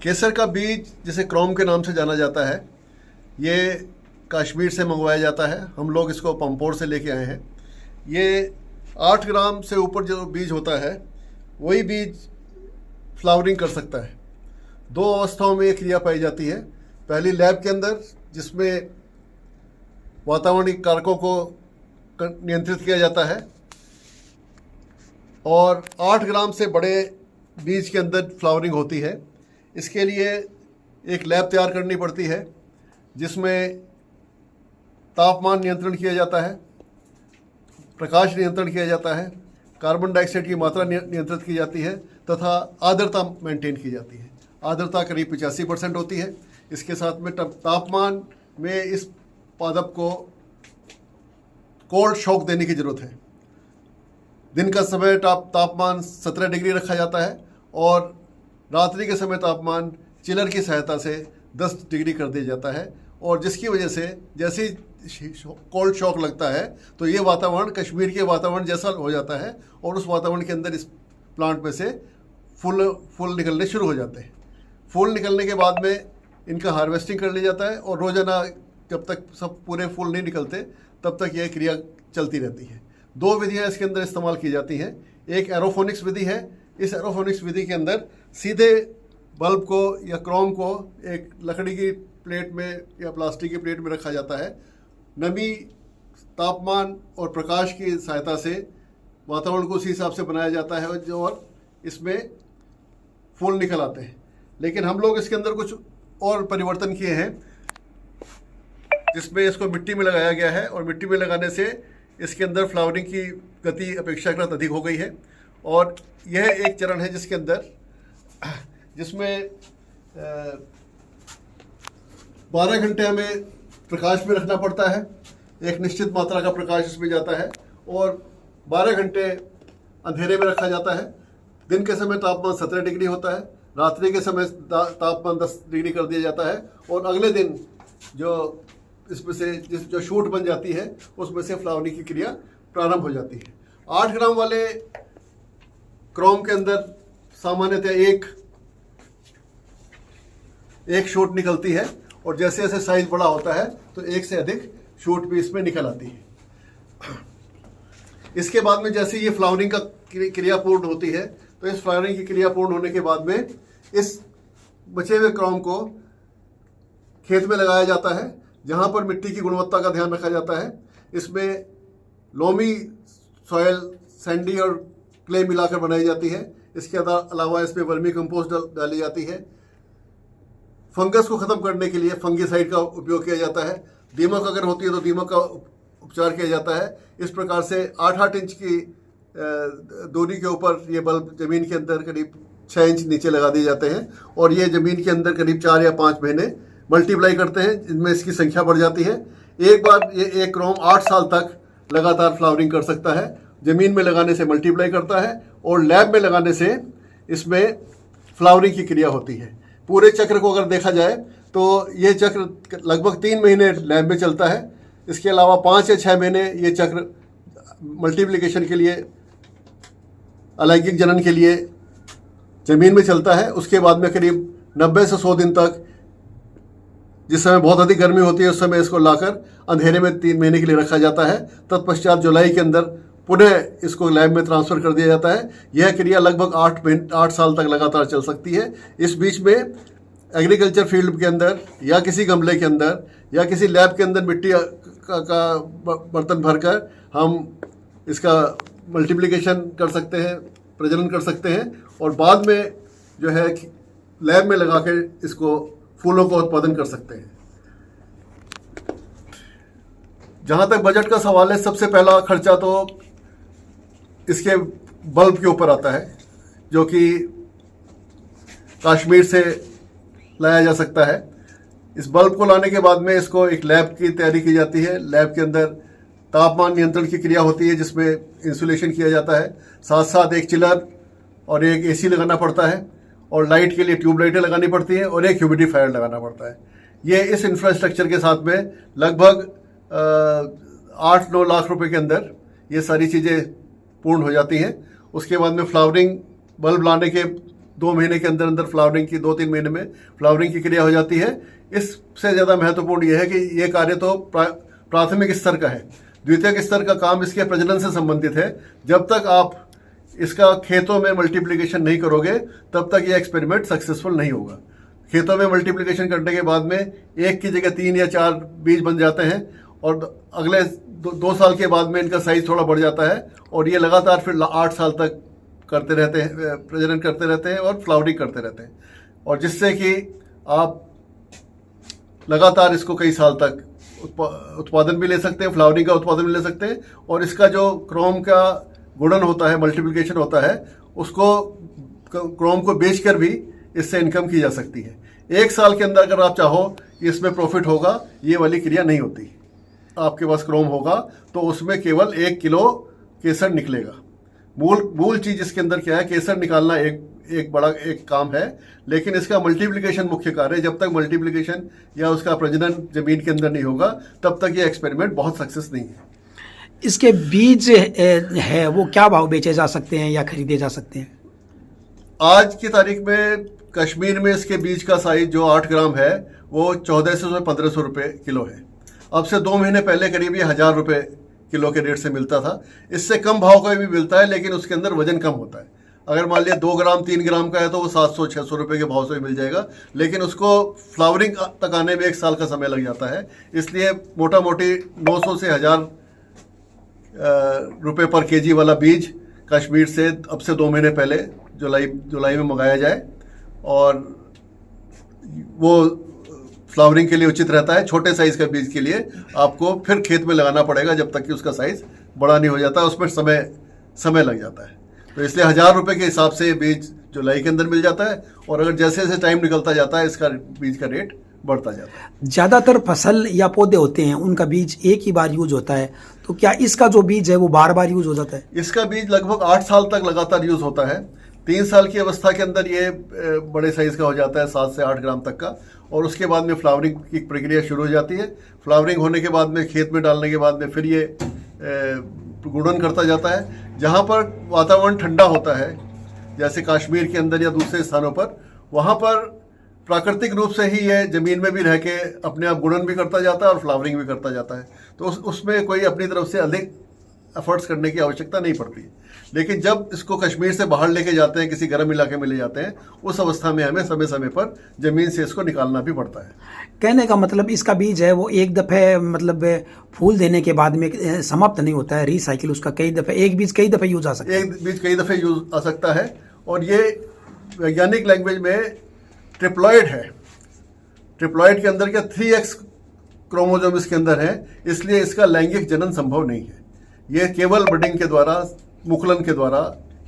केसर का बीज जिसे क्रोम के नाम से जाना जाता है, ये कश्मीर से मंगवाया जाता है। हम लोग इसको पंपोर से लेके आए हैं। ये 8 ग्राम से ऊपर जो बीज होता है वही बीज फ्लावरिंग कर सकता है। 2 अवस्थाओं में ये क्रिया पाई जाती है। पहली लैब के अंदर, जिसमें वातावरणीय कारकों को नियंत्रित किया जाता है, और 8 ग्राम से बड़े बीज के अंदर फ्लावरिंग होती है। इसके लिए एक लैब तैयार करनी पड़ती है जिसमें तापमान नियंत्रण किया जाता है, प्रकाश नियंत्रण किया जाता है, कार्बन डाइऑक्साइड की मात्रा नियंत्रित की जाती है तथा आर्द्रता मेंटेन की जाती है। आर्द्रता करीब 85% होती है। इसके साथ में तापमान में इस पादप को कोल्ड शॉक देने की ज़रूरत है। दिन का समय तापमान 17 डिग्री रखा जाता है और रात्रि के समय तापमान चिलर की सहायता से 10 डिग्री कर दिया जाता है, और जिसकी वजह से जैसे ही कोल्ड शॉक लगता है तो ये वातावरण कश्मीर के वातावरण जैसा हो जाता है, और उस वातावरण के अंदर इस प्लांट में से फूल निकलने शुरू हो जाते हैं। फूल निकलने के बाद में इनका हार्वेस्टिंग कर लिया जाता है, और रोज़ाना जब तक सब पूरे फूल नहीं निकलते तब तक यह क्रिया चलती रहती है। 2 विधियाँ इसके अंदर इस्तेमाल की जाती हैं। एक एरोफोनिक्स विधि है। इस एरोफोनिक्स विधि के अंदर सीधे बल्ब को या क्रोम को एक लकड़ी की प्लेट में या प्लास्टिक की प्लेट में रखा जाता है। नमी, तापमान और प्रकाश की सहायता से वातावरण को उसी हिसाब से बनाया जाता है और इसमें फूल निकल आते हैं। लेकिन हम लोग इसके अंदर कुछ और परिवर्तन किए हैं, जिसमें इसको मिट्टी में लगाया गया है, और मिट्टी में लगाने से इसके अंदर फ्लावरिंग की गति अपेक्षाकृत अधिक हो गई है। और यह एक चरण है जिसमें 12 घंटे हमें प्रकाश में रखना पड़ता है। एक निश्चित मात्रा का प्रकाश इसमें जाता है, और 12 घंटे अंधेरे में रखा जाता है। दिन के समय तापमान 17 डिग्री होता है, रात्रि के समय तापमान 10 डिग्री कर दिया जाता है, और अगले दिन जो इसमें से जो शूट बन जाती है उसमें से फ्लावरिंग की क्रिया प्रारंभ हो जाती है। 8 ग्राम वाले क्रोम के अंदर सामान्यतः एक शूट निकलती है, और जैसे जैसे साइज बड़ा होता है तो एक से अधिक शूट भी इसमें निकल आती है। इसके बाद में जैसे ये फ्लावरिंग का क्रिया पूर्ण होती है, तो इस फ्लावरिंग की क्रिया पूर्ण होने के बाद में इस बचे हुए क्रोम को खेत में लगाया जाता है, जहाँ पर मिट्टी की गुणवत्ता का ध्यान रखा जाता है। इसमें लोमी सॉयल, सैंडी और क्ले मिलाकर बनाई जाती है। इसके अलावा इसमें वर्मी कंपोस्ट डाली जाती है। फंगस को ख़त्म करने के लिए फंगीसाइड का उपयोग किया जाता है। दीमक अगर होती है तो दीमक का उपचार किया जाता है। इस प्रकार से 8-8 इंच की दूरी के ऊपर ये बल्ब ज़मीन के अंदर करीब 6 इंच नीचे लगा दिए जाते हैं, और ये ज़मीन के अंदर करीब 4 या 5 महीने मल्टीप्लाई करते हैं, जिनमें इसकी संख्या बढ़ जाती है। एक बार ये एक क्रोम 8 साल तक लगातार फ्लावरिंग कर सकता है। ज़मीन में लगाने से मल्टीप्लाई करता है, और लैब में लगाने से इसमें फ्लावरिंग की क्रिया होती है। पूरे चक्र को अगर देखा जाए तो ये चक्र लगभग 3 महीने लैब में चलता है। इसके अलावा 5 या 6 महीने ये चक्र मल्टीप्लिकेशन के लिए, अलैंगिक जनन के लिए ज़मीन में चलता है। उसके बाद में करीब 90 से 100 दिन तक, जिस समय बहुत अधिक गर्मी होती है, उस समय इसको लाकर अंधेरे में 3 महीने के लिए रखा जाता है। तत्पश्चात जुलाई के अंदर पुनः इसको लैब में ट्रांसफ़र कर दिया जाता है। यह क्रिया लगभग 8 साल तक लगातार चल सकती है। इस बीच में एग्रीकल्चर फील्ड के अंदर या किसी गमले के अंदर या किसी लैब के अंदर मिट्टी का बर्तन भरकर हम इसका मल्टीप्लिकेशन कर सकते हैं, प्रजनन कर सकते हैं, और बाद में जो है लैब में लगा कर इसको फूलों का उत्पादन कर सकते हैं। जहाँ तक बजट का सवाल है, सबसे पहला खर्चा तो इसके बल्ब के ऊपर आता है, जो कि कश्मीर से लाया जा सकता है। इस बल्ब को लाने के बाद में इसको एक लैब की तैयारी की जाती है। लैब के अंदर तापमान नियंत्रण की क्रिया होती है, जिसमें इंसुलेशन किया जाता है। साथ साथ एक चिलर और एक एसी लगाना पड़ता है, और लाइट के लिए ट्यूबलाइटें लगानी पड़ती हैं, और एक ह्यूमिडिफायर लगाना पड़ता है। ये इस इंफ्रास्ट्रक्चर के साथ में लगभग 8-9 लाख रुपए के अंदर ये सारी चीज़ें पूर्ण हो जाती हैं। उसके बाद में फ्लावरिंग बल्ब लाने के 2 महीने के अंदर अंदर फ्लावरिंग की 2-3 महीने में फ्लावरिंग की क्रिया हो जाती है। इससे ज़्यादा महत्वपूर्ण यह है कि ये कार्य तो प्राथमिक स्तर का है। द्वितीयक स्तर का काम इसके प्रजनन से संबंधित है। जब तक आप इसका खेतों में मल्टीप्लिकेशन नहीं करोगे तब तक ये एक्सपेरिमेंट सक्सेसफुल नहीं होगा। खेतों में मल्टीप्लिकेशन करने के बाद में एक की जगह 3 या 4 बीज बन जाते हैं और अगले 2 साल के बाद में इनका साइज थोड़ा बढ़ जाता है और ये लगातार फिर 8 साल तक करते रहते हैं, प्रजनन करते रहते हैं और फ्लावरिंग करते रहते हैं, और जिससे कि आप लगातार इसको कई साल तक उत्पादन भी ले सकते हैं, फ्लावरिंग का उत्पादन भी ले सकते हैं, और इसका जो क्रोम का गुणन होता है, मल्टीप्लिकेशन होता है, उसको क्रोम को बेचकर भी इससे इनकम की जा सकती है। 1 साल के अंदर अगर आप चाहो कि इसमें प्रॉफिट होगा, ये वाली क्रिया नहीं होती। आपके पास क्रोम होगा तो उसमें केवल 1 किलो केसर निकलेगा। मूल चीज इसके अंदर क्या है, केसर निकालना एक बड़ा काम है, लेकिन इसका मल्टीप्लिकेशन मुख्य कार्य है। जब तक मल्टीप्लिकेशन या उसका प्रजनन जमीन के अंदर नहीं होगा तब तक ये एक्सपेरिमेंट बहुत सक्सेस नहीं है। इसके बीज है वो क्या भाव बेचे जा सकते हैं या खरीदे जा सकते हैं? आज की तारीख में कश्मीर में इसके बीज का साइज जो 8 ग्राम है वो 1400 से 1500 रुपये किलो है। अब से 2 महीने पहले करीब ये 1000 रुपये किलो के रेट से मिलता था। इससे कम भाव का भी मिलता है, लेकिन उसके अंदर वजन कम होता है। अगर मान लिया 2 ग्राम 3 ग्राम का है तो वो 700-600 रुपये के भाव से भी मिल जाएगा, लेकिन उसको फ्लावरिंग तक आने में 1 साल का समय लग जाता है। इसलिए मोटा मोटी 900 से 1000 रुपये पर केजी वाला बीज कश्मीर से अब से 2 महीने पहले जुलाई में मंगाया जाए, और वो फ्लावरिंग के लिए उचित रहता है। छोटे साइज का बीज के लिए आपको फिर खेत में लगाना पड़ेगा जब तक कि उसका साइज बड़ा नहीं हो जाता, उसमें समय लग जाता है। तो इसलिए 1000 रुपये के हिसाब से बीज जुलाई के अंदर मिल जाता है, और अगर जैसे जैसे टाइम निकलता जाता है इसका बीज का रेट बढ़ता जाता है। ज़्यादातर फसल या पौधे होते हैं उनका बीज एक ही बार यूज होता है, तो क्या इसका जो बीज है वो बार बार यूज हो जाता है? इसका बीज लगभग 8 साल तक लगातार यूज होता है। 3 साल की अवस्था के अंदर ये बड़े साइज का हो जाता है, 7 से 8 ग्राम तक का, और उसके बाद में फ्लावरिंग की प्रक्रिया शुरू हो जाती है। फ्लावरिंग होने के बाद में खेत में डालने के बाद में फिर ये गुणन करता जाता है। जहाँ पर वातावरण ठंडा होता है, जैसे कश्मीर के अंदर या दूसरे स्थानों पर, वहाँ पर प्राकृतिक रूप से ही ये ज़मीन में भी रह के अपने आप गुणन भी करता जाता है और फ्लावरिंग भी करता जाता है। तो उसमें कोई अपनी तरफ से अधिक एफर्ट्स करने की आवश्यकता नहीं पड़ती। लेकिन जब इसको कश्मीर से बाहर लेके जाते हैं, किसी गर्म इलाके में ले जाते हैं, उस अवस्था में हमें समय समय पर ज़मीन से इसको निकालना भी पड़ता है। कहने का मतलब इसका बीज है वो एक दफ़े मतलब फूल देने के बाद में समाप्त नहीं होता है, रिसाइकिल उसका कई दफ़े, एक बीज कई दफ़े यूज आ सकता है। एक बीज कई दफ़े यूज आ सकता है, और ये वैज्ञानिक लैंग्वेज में ट्रिप्लॉइड है। ट्रिप्लॉइड के अंदर क्या 3x क्रोमोसोम इसके अंदर है, इसलिए इसका लैंगिक जनन संभव नहीं है। ये केवल ब्रीडिंग के द्वारा, मुकुलन के द्वारा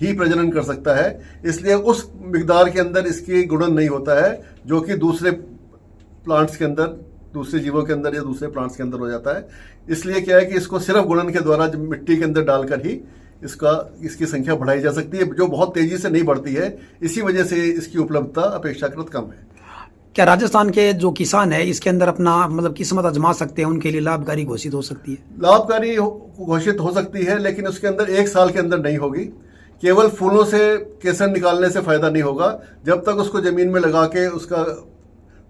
ही प्रजनन कर सकता है। इसलिए उस मिकदार के अंदर इसकी गुणन नहीं होता है जो कि दूसरे प्लांट्स के अंदर, दूसरे जीवों के अंदर या दूसरे प्लांट्स के अंदर हो जाता है। इसलिए क्या है कि इसको सिर्फ गुणन के द्वारा मिट्टी के अंदर डालकर ही इसकी संख्या बढ़ाई जा सकती है, जो बहुत तेजी से नहीं बढ़ती है। इसी वजह से इसकी उपलब्धता अपेक्षाकृत कम है। क्या राजस्थान के जो किसान है इसके अंदर अपना मतलब किस्मत आजमा सकते हैं, उनके लिए लाभकारी घोषित हो सकती है? लाभकारी घोषित हो सकती है, लेकिन उसके अंदर 1 साल के अंदर नहीं होगी। केवल फूलों से केसर निकालने से फायदा नहीं होगा। जब तक उसको जमीन में लगा के उसका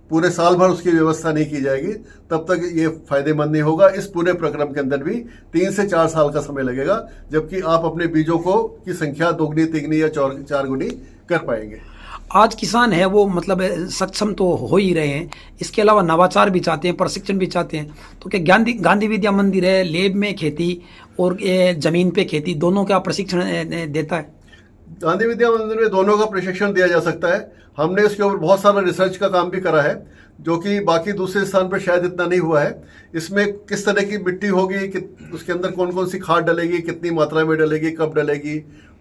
पूरे साल भर उसकी व्यवस्था नहीं की जाएगी, तब तक ये फायदेमंद नहीं होगा। इस पूरे प्रक्रम के अंदर भी 3 से 4 साल का समय लगेगा, जबकि आप अपने बीजों की संख्या 2 तिगुनी या 4 गुनी कर पाएंगे। आज किसान है वो मतलब सक्षम तो हो ही रहे हैं, इसके अलावा नवाचार भी चाहते हैं, प्रशिक्षण भी चाहते हैं। तो क्या गांधी विद्या मंदिर है, लैब में खेती और जमीन पे खेती, दोनों का प्रशिक्षण देता है? गांधी विद्या मंदिर में दोनों का प्रशिक्षण दिया जा सकता है। हमने इसके ऊपर बहुत सारा रिसर्च का काम भी करा है, जो कि बाकी दूसरे स्थान पर शायद इतना नहीं हुआ है। इसमें किस तरह की मिट्टी होगी, उसके अंदर कौन कौन सी खाद डलेगी, कितनी मात्रा में डलेगी, कब डलेगी,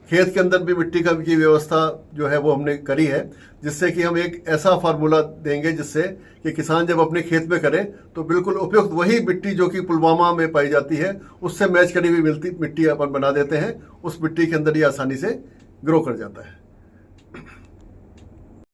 खेत के अंदर भी मिट्टी की व्यवस्था जो है वो हमने करी है, जिससे कि हम एक ऐसा फार्मूला देंगे जिससे कि किसान जब अपने खेत में करे तो बिल्कुल उपयुक्त वही मिट्टी जो कि पुलवामा में पाई जाती है उससे मैच करी हुई मिट्टी अपन बना देते हैं। उस मिट्टी के अंदर ये आसानी से ग्रो कर जाता है।